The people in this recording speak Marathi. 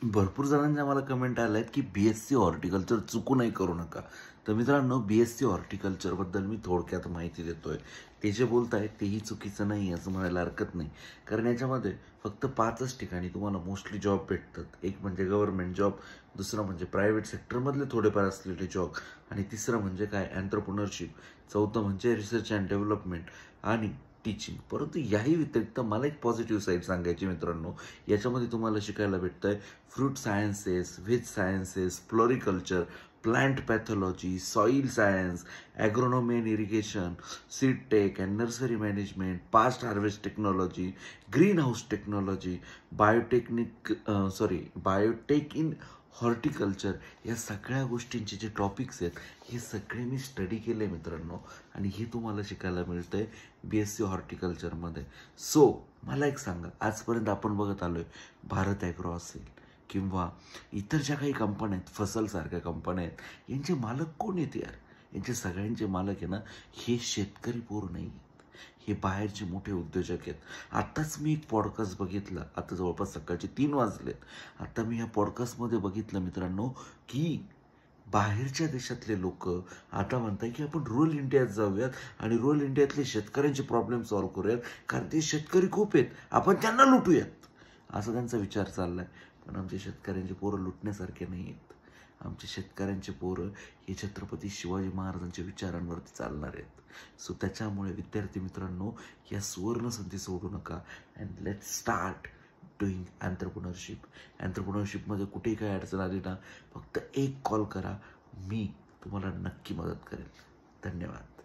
भरपूर जणांच्या मला कमेंट आल्या आहेत की BSc हॉर्टिकल्चर चुकू नाही करू नका. तर मित्रांनो, BSc हॉर्टिकल्चरबद्दल मी थोडक्यात माहिती देतोय. ते जे बोलताय तेही चुकीचं नाही असं म्हणायला हरकत नाही. कारण याच्यामध्ये फक्त 5च ठिकाणी तुम्हाला मोस्टली जॉब भेटतात. एक म्हणजे गव्हर्नमेंट जॉब, दुसरं म्हणजे प्रायव्हेट सेक्टरमधले थोडेफार असलेले जॉब, आणि तिसरं म्हणजे काय, एंटरप्रेन्योरशिप, चौथं म्हणजे रिसर्च अँड डेव्हलपमेंट आणि टीचिंग. परंतु याही व्यतिरिक्त मला एक पॉझिटिव्ह साईड सांगायची मित्रांनो. याच्यामध्ये तुम्हाला शिकायला भेटतंय fruit sciences, veg sciences, floriculture, plant pathology, soil science, agronomy and irrigation, seed tech and nursery management, past harvest technology, greenhouse technology, biotech in horticulture. या सगळ्या गोष्टींचे जे टॉपिक्स आहेत हे सगळे मी स्टडी केले मित्रांनो, आणि हे तुम्हाला शिकायला मिळतंय BSc हॉर्टिकल्चरमध्ये. सो मला एक सांगा, आजपर्यंत आपण बघत आलोय भारत ॲग्रो असेल किंवा इतर ज्या काही कंपन्या आहेत, फसलसारख्या कंपन्या आहेत, यांचे मालक कोण आहेत यार? यांचे सगळ्यांचे मालक आहे ना, हे शेतकरी पोर नाही आहेत, हे बाहेरचे मोठे उद्योजक आहेत. आत्ताच मी एक पॉडकास्ट बघितला, आता जवळपास सकाळचे 3 वाजलेत. आता मी या पॉडकास्टमध्ये बघितलं मित्रांनो की बाहेरच्या देशातले लोक आता म्हणतात की आपण रूरल इंडियात जाऊयात आणि रूरल इंडियातले शेतकऱ्यांचे प्रॉब्लेम सॉल्व्ह करूयात, कारण ते शेतकरी खूप आहेत, आपण त्यांना लुटूयात, असा त्यांचा विचार चाललाय. पण आमच्या शेतकऱ्यांचे पोरं लुटण्यासारखे नाही आहेत. आमच्या शेतकऱ्यांचे पोरं हे छत्रपती शिवाजी महाराजांच्या विचारांवरती चालणार आहेत. सो त्याच्यामुळे विद्यार्थी मित्रांनो, या सुवर्ण संधी सोडू नका and let start doing entrepreneurship. एंटरप्रेन्योरशिपमध्ये कुठेही काही अडचण आली ना, फक्त एक कॉल करा, मी तुम्हाला नक्की मदत करेन. धन्यवाद.